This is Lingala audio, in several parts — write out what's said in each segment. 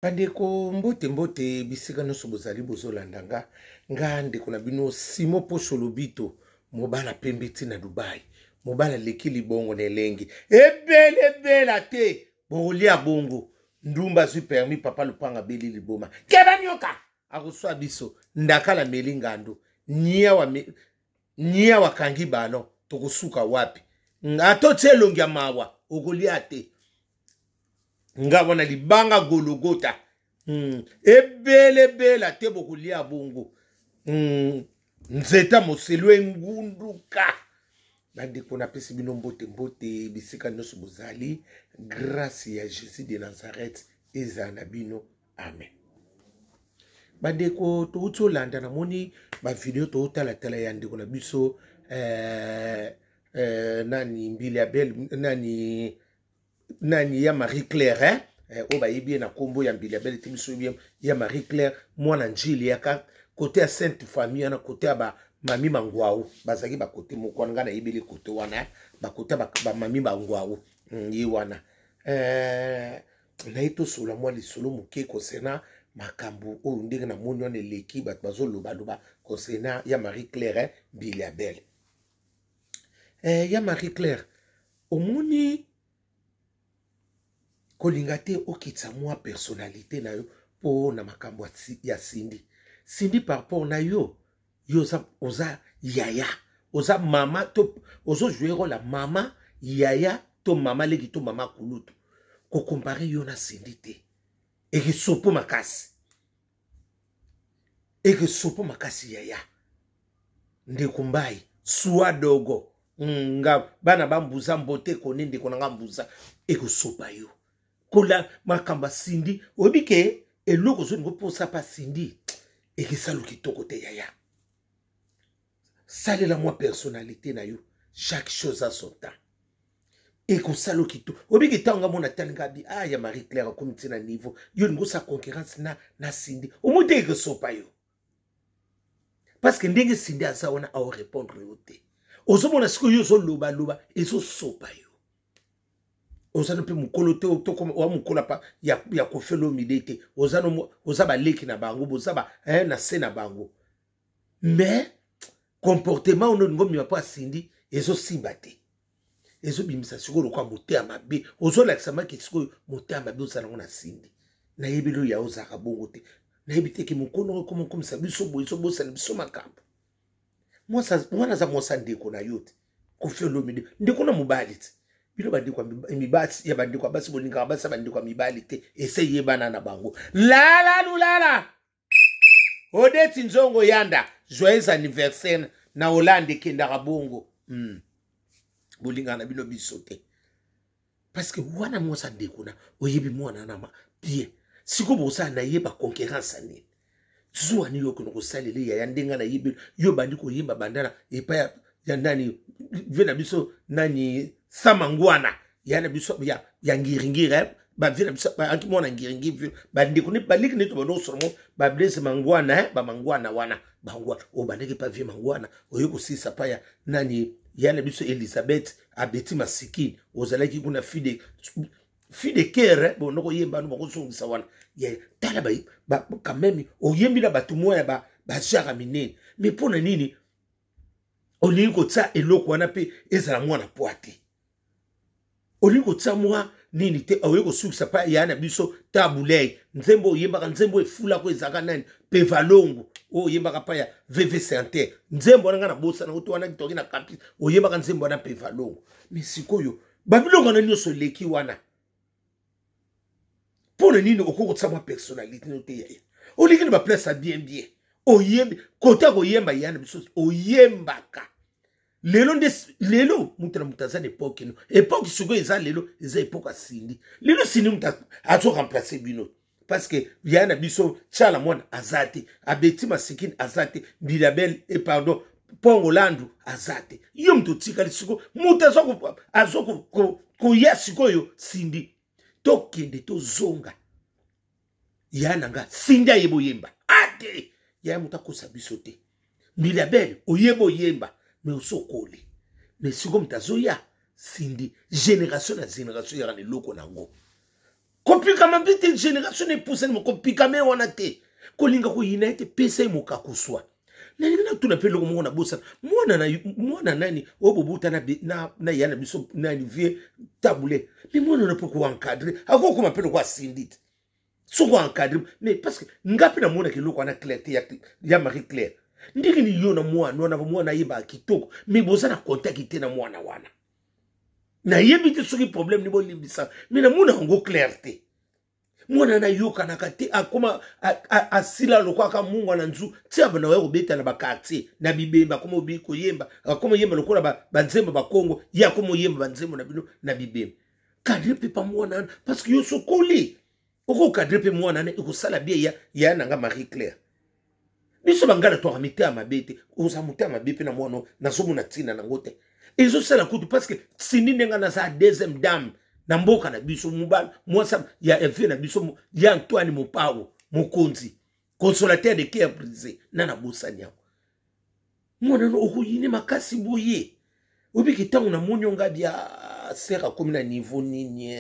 Bandeko mbote mbote bisika nyonso bozali bozolanda nga ndeko na bino Simo Poso Lobito mobala pembe na Dubai mobala leki libongo na elengi ebele te bolia bongo ndumba zwi permis papa lupanga beli liboma keba nyoka akoswa biso ndakala melingando nia wa kangi balo tokosuka wapi ngato tselongi ya mawa okolia te nga wana libanga gologota ebele te bokulia bongo nzeta moselwe ngunduka bandeko na pesi bino mbote bisika nyonso bozali grâce ya Jésus de Nazareth eza na bino amen. Bandeko touti olanda na moni ba video tala ya ndeko na biso nani mbili abel nani ya Marie Claire oba yebi na kombo ya mbili abel timiso ya Marie Claire mwana njili ya côté ya Sainte Famille na côté ba mami mangwao bazaki ba côté moko nga na yebeli côté wana ba côté ba mami mangwao yi wana na ito sola mwa lisolo moke kosena makambo o ndenge na moni wana leki bat bazoloba kosena ya Marie Claire mbili abel ya Marie Claire omoni kolinga te okitsa mwa personnalité na yo po na makambo ya Cindy par rapport na yo oza yaya oza mama to ozo jouer la mama yaya to mama leki to mama kulutu ko comparer yo na Cindy te eke sopo makasi yaya ndeko mbai suwa dogo nga bana bambuza mbote konende konanga mbuza eko sopa yo kola makamba Cindy obike eloko zo ngo posa pa Cindy ekisalo kitoko te yaya salela moi personnalité na yo chaque chose a son temps ekosalo kitoko obike tanga mona tanga bi ya Marie Claire comme tina niveau yo ngo sa concurrence na Cindy omote ekosopa yo parce que ndenge Cindy aza wana a répondre yo te ozomona siko yo zo loba ezo sopa yo ozano pe mukolo te to wa mukola pa ya kofelo midete ozano ozaba leki na bango bozaba na se na bango mais comportement ono ngomi pa Cindy ezo simba te ezo bimisa siko kwa mote amabe ozo lakisa maki siko mote amabe ozana na Cindy na yebilo ya ozaka bongo te na yebite ki mukono comme ça biso bosa biso makambo mwana za mosa ndeko na yote kofelo midete ndeko na mobali te bilo bandikwa mibati ya bandikwa basi bolinga basi bandikwa mibali te eseye bana na bango lala odeti nzongo yanda joyeux anniversaire na Hollande kenda bongo bolinga na bino biso te parce que wana mosa ndeko na oyebi mwana na ma bien siko bosa na yeba concurrence ani zuwa ni yoko no salele ya ndenga na yebi yo bandiko yemba bandana epa ya nani vena biso nani samangwana yana biso ya ngiringire ba vina biso ba akimona ngiringi ba ndiko ni baliki ni to bono soromo ba blesse mangwana ba mangwana wana bangwa o bandeke pa vie mangwana oyeko sisa pa ya nani yana biso Elizabeth abeti masikini ozalaki kuna fide kere bono ko yemba no bokosungisa wana ye tala ba quand même oyembi na batumo ya ba jara minene mais pona nini olingo tsa eloko wana pe ezala mwana poate olingo tsa mwa nini te aweko sukisa pa yana biso tabulei nzembo yembaka nzembo efula ko ezaka nani pe valongo o yembaka pa ya VV Santé nzembo nga na bosa na uto wana kitoki na campus o yembaka nzembo na pe valongo misikoyo babilongo na nyoso leki wana pona nini okoko tsa mwa personnalité no te yaya olikini ba place bien oyembi kota ko yemba yana biso oyembaka lelo mutana mutaza époque no époque sugo eza lelo eza époque Cindy lelo Cindy muta azo remplacer bino parce que yana biso chala mwana azate abeti masikini azate bilabel et pardon pongo landu azate yo mtu tika lisugo mutaza ko azoko ko yasiko yo Cindy to kende to zonga yana nga Cindy ayebo yemba ate ya mutakosa biso te bilabel oyebo yemba mais osokoli mais siko mtazoya Cindy génération na génération ya ne loko nango kopika mambite génération épouse mo kopika me wana te kolinga ko yina te pesa mo kakuswa na nina tunapelo mo na bosa mwana nani obobuta na yana biso na vie tabule mais mwana na poko encadrer ako ko mapelo kwa sindite soko encadrer mais parce que ngapi na mwana kiloko na clarté ya Marie Claire ndiki ni yo na mwana yeba kitoko mais boza na contact te na mwana wana na yebi te soki problème ni bo limbisa mais na mwana ngo clarté mwana na yoka na kate akoma asila lokwaka mungu na nzu ti abana wa kobeta na bakati na bibemba komo biko yemba akoma yemba lokola banzemba bakongo ya komo yemba banzemba na bino na bibemba kadre pe pa mwana parce que yo sokoli oko kadre pe mwana na ikosala bien ya nanga Marie Claire biso bangala to amite amabete oza muté amabepe na mwana na somo na tina na ngote ezo sala kutu parce que sindi nenga na sa deuxième dame na mboka na biso mubala mwasa ya efe na biso ya Antoine Mopawo mokonzi consolateur de cœur brisé na bosani yako mwana no okuyine makasi boye obiki tangu na monyonga dia sera comme na niveau nini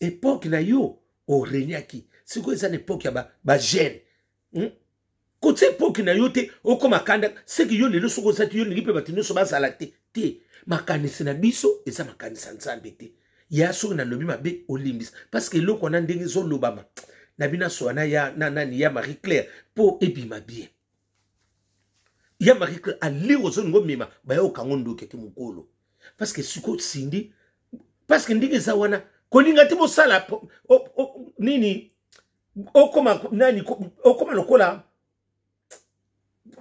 époque na yo o renyaki siko eza époque ya ba jeune côté époque na yo te okoma kanda c'est que yo lelo soko sati yo ngipe batino so bazala te makanisi na biso eza makanisa nzambe te ya so na lobi mabe olimbis parce que loko na ndenge zo lobama na bina so na ya nani ya Marie Claire po ebima bien ya Marie Claire ali ozo ngo mema ba yo kangondo keke mukolo parce que siko sindi parce que ndenge za wana kolinga te bosala nini okoma nani okoma lokola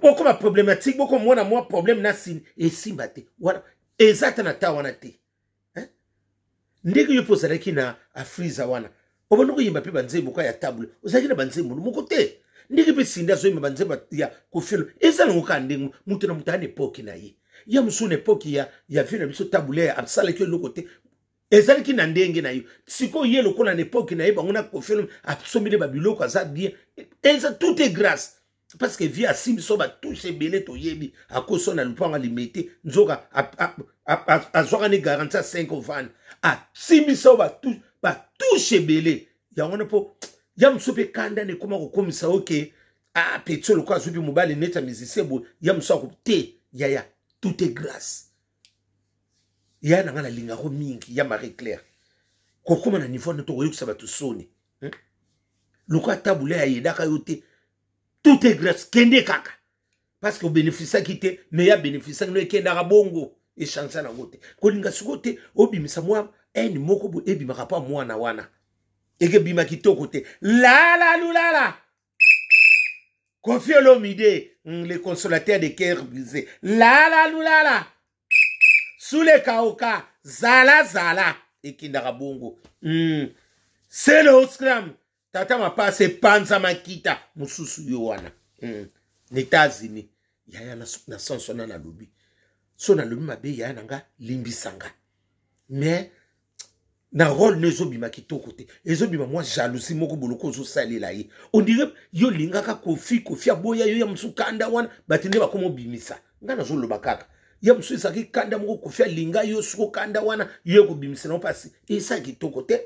okoma problématique boko mwana moi problème na sini esimba te wana ezata na ta wana te ndenge yo posala kina afriza wana obona ko yimba pe banzembo ka ya table ozaki na banzembo moko te ndenge pe sinda zo yimba banzembo ya kofilo ezala ngoka ndenge mutu na mutane époque na ye ya musune époque ya vina biso table ya absala ke lokote ezali ki na ndenge na yo siko ye lokola na époque na ye bangona kofilo absomile babiloko za bien eza tout est grâce parce que via simso ba touche belé to yebi akoso na lupanga limité nzoka azwaka ni garantie 5 van simso ba touche belé ya ngona po ya msope kanda ne koma ko komisa oke petolo kwa zubi mobali neta misisebo ya msoko te ya tout est grâce ya na ngana linga ko mingi ya Marie Claire ko koma na niveau ne to ko yukisa batu soni lokwa tabule ya yedaka yote tout est grâce kende kaka parce que bénéfice quitté mais ya bénéfice no kenda bongo et chance na ngote kolinga sukote obimisa mwa eni moko bo ebimaka pa mwana wana eke bima kitoko te la lulala Koffi Olomide le consolateur de cœur brisé la lulala sous les kaoka zala ekindaka bongo c'est le Oscram tata mapase panza makita mususu yo wana États-Unis yaya na sonsona na lobi so na lobi mabe yaya nanga limbisanga mais na rôle nezo bima kitoko te ezo bima moi jalousie moko boloko zo salela ye on dirait yo lingaka Koffi aboya yo ya musukanda wana batinde bakomo bimisa ngana zo loba kaka ya musu isaki kanda moko Koffi linga yo suko kanda wana yo ko bimisa no pasi esa kitoko te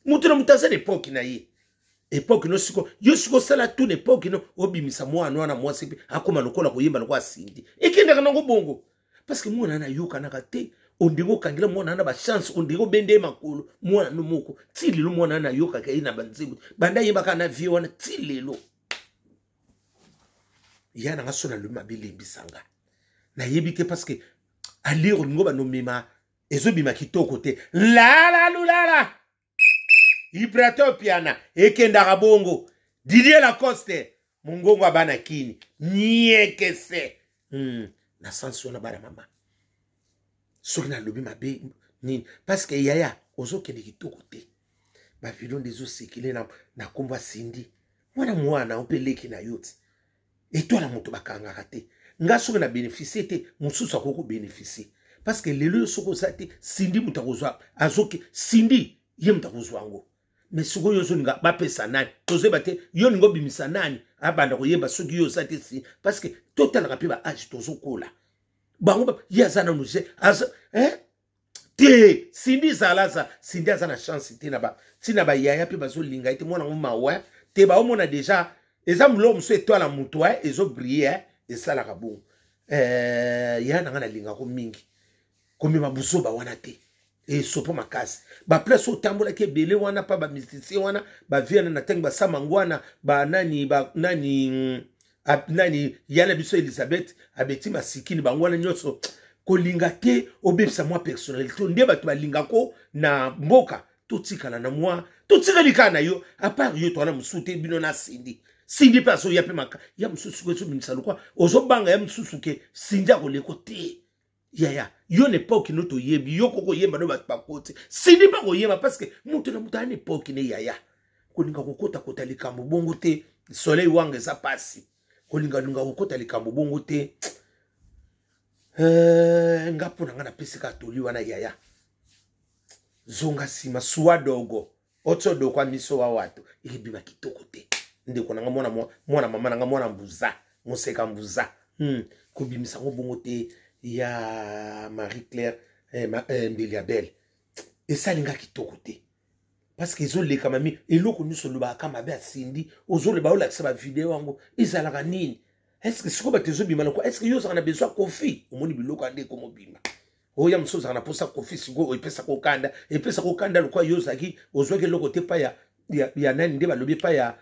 mutu na mutasa l'époque na ye époque no siko yo siko sala tout l'époque no obimisa mwana wana mwasi pe akoma lokola koyemba lokwa sindi ekenda kana ngo bongo parce que mwana na yoka na kate ondingo kangila mwana na ba chance ondingo bende makolo mwana no moko tililo mwana na yoka ka ina banzibu banda yemba kana vie wana tililo yana ngasona luma bilimbisanga na yebike parce que aliro ngo ba no mema ezobima kitoko te la lulala Ibrato piana ekenda bongo Didier Lacoste mungongo abana kini nyekese na sanso na bara mama soki na lobi mabe nini parce que yaya ozo kende kitoko te ba vidon des osekile na komba sindi mwana opeleki na yoti etola moto bakanga kate nga soki na bénéficier te mususu akoko bénéficier parce que lelo soko sate sindi mutakozwa azoki sindi ye mutakozwa ngo mais suko yo zoninga bapesa nani toze bate yo ningo bimisa nani abanda koyeba soki yo sate si parce que total rapi ba age tozo kola bango ya zana nuje te sindi zalaza sindi aza na chance te na ba tina ba yaya pe bazo linga ite mwana ngoma wa te ba omona déjà exemple lo mso etoile mutu ezo briller esala ka bon ya na ngana linga ko mingi komi mabuso ba wana te e sopo makasi ba place otambola ke bele wana pa ba mysticien wana ba viana na teng ba samangwana ba nani yana biso Elizabeth abeti masikini bangwana nyoso kolinga te obebisa mwa personnalité nde bato balinga ko na mboka totikala na mwa totikalika na yo à part yo twana musute bino na sindi pe aso ya pe maka ya mususu ko so binisa lokwa ozobanga ya mususu ke sinja ko leko te ya yo n'époque no to yebi yo koko yemba no bato bakote sindi pa ko yemba parce que mutu na mutu na époque ne ya kolinga kokota kota likambo bongo te soleil wange za pasi kolinga lunga kokota likambo bongo te ngapo na ngana pesika toli wana yaya zonga sima suwa dogo oto do kwa miso wa watu ikibima kitoko te ndeko na mwana mama na mwana mbuza moseka mbuza kubimisa ngo bongo te ya Marie Claire Mbeliabel esalinga kitoko te parce que ezoleka mami eloko nyuso loba kama be asindi ozoleba olakisa ba video yango ezalaka nini. Est-ce que siko batezo bima na quoi? Est-ce que yo ça na besoin kofi omoni biloko ande ko mobima oya msoza na posa kofi siko epesa ko kanda lokwa yo zaki ozweke loko te pa ya nani nde balobi pa ya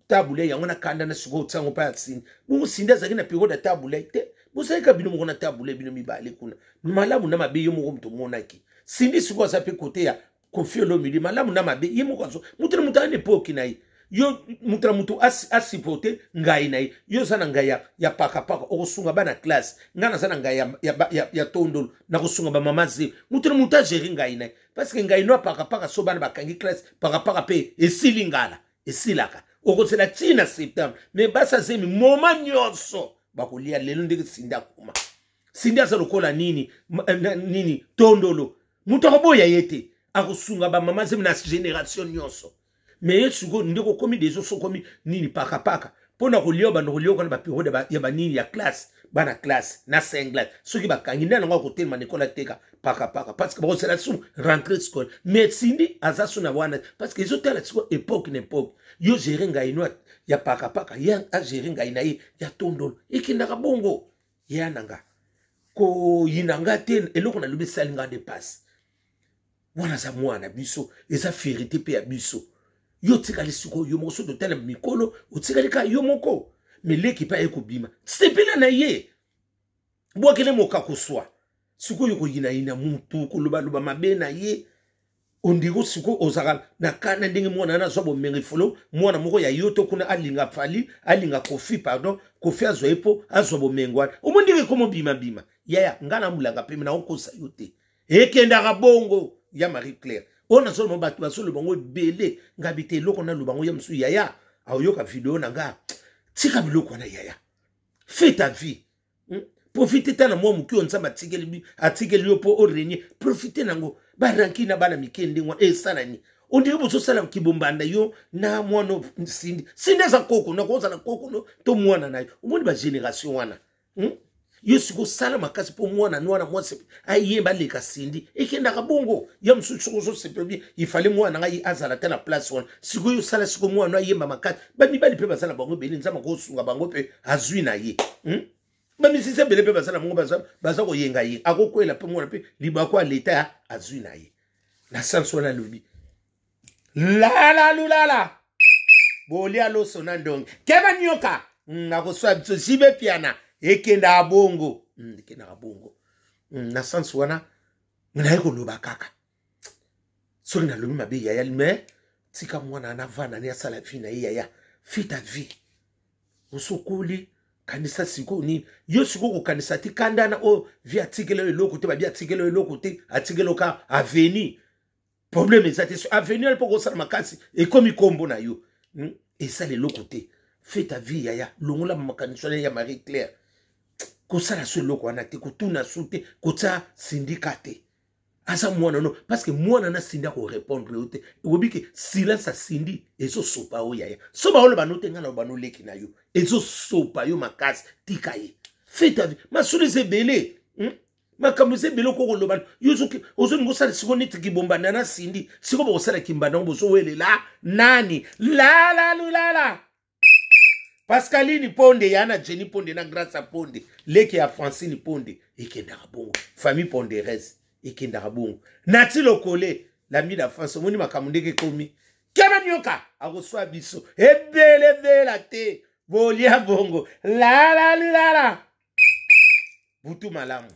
tabule yango na kanda na siko tsango pa ya sindi bongo sindi azaki na periode tabule te bosaka bino moko na tabule bino mibale kuna malamu na mabe yo moko mto monaki sindi siko za pe kote ya kofi lo midi malamu na mabe ye moko zo mutana mutane epoki na yo mutana mutu asipote ngai na yo sana ngai ya paka okusunga bana classe ngana sana ngai ya tondolo na kusunga ba mamazi mutana mutu ageri ngai na parce que ngai no paka so bana bakangi classe paka pe esilingala esilaka okosela tina septembre mais basa zemi moma nyonso bakolia lelo ndeke sinda kuma sinda sa lokola nini tondolo mutu akoboya yete akusunga ba mamazi na génération nyonso mais sugo ndeko komi dezo so komi nini paka pona kolio bando kolio kana ba periode ya banini ya classe bana classe na singlet soki bakangi ndana ngo kotelma nekola teka paka parce que bon c'est la sous rentrée scolaire mais sindi azaso na wana parce que ezotala siko époque yo gérer ngai no ya paka ya a gérer ngai na ya tondolo ikindaka bongo ya nanga ko yinanga te eloko na lobi salinga de passe wana za mwana biso eza vérité pe ya biso yo tikali siko yo moko so totala mikolo otikali ka yo moko mais leki pa ekobima sepela na ye bwakele moka kuswa siko yo koyina muntu koloba mabe na ye ondiko siko ozakala na kana ndenge mwana na zwa bomengi folo mwana moko ya yoto kuna alinga kofi azwa epo azwa bomengwana omondike komo bima yaya ngana mulanga pe na okosa yote ekendaka bongo ya Marie Claire ona solo mbatu basolo bango bele ngabite loko na lubango ya msu yaya ayoka video na nga tika biloko na yaya fais ta vie profite tana mwa muki onza atikeli yo po orenye profite nango ba ranki na bana mikende ngwa esala ni ondike boso sala kibombanda yo na mwana sindi za koko na koza na koko no to mwana nayo omoni ba génération wana yo siko sala makasi po mwana nwana mwase ayemba leka sindi ekendaka bongo ya msusu so sepebi ifale mwana ngai azala tena place wana siko yo sala siko mwana ayemba makasi ba mibali pe basala bango beli nzama ko sunga bango pe azwi na ye ba misise bele pe basala bango baza ko yenga ye akokwela pe mwana pe libako a leta azwi na ye na sanso na lobi lala boli alo sona ndong keba nyoka ngako swa bitso sibe piana ekenda abongo na sansu wana ngina yeko loba kaka so na lobi mabe yaya me tika mwana na vana ne sala fina yaya fita vie usukuli kanisa siko ni yo siko ko kanisa tikanda na o via tikelo eloko te ba bia tikelo eloko te atikelo ka aveni problème ezate so aveni el poko sala makasi e komi kombo na yo et ça le lokote fita vie yaya longola makanisho ya Marie Claire kosala so loko wana te kotuna sute kota syndicate asa mwana no parce que mwana na sindi ko répondre yote obiki silence a sindi ezo sopa o yaya so ba olo banote ngana bano leki na yo ezo sopa yo makasi tikaye feta masule ze belé makamuze biloko ko lobana yuzuki ozoni ngosala siko neti kibombana na Cindy siko bosala kimbana bozo welela nani la Pascaline Ponde yana Jenny Ponde na Grâce Ponde leki ya Francine Ponde ikendaka bongo famille Ponderese ikendaka bongo Nati Lokole l'ami de France moni makamundeke komi kema nyoka akoswa biso ebele bela te bolia bongo la butu malamu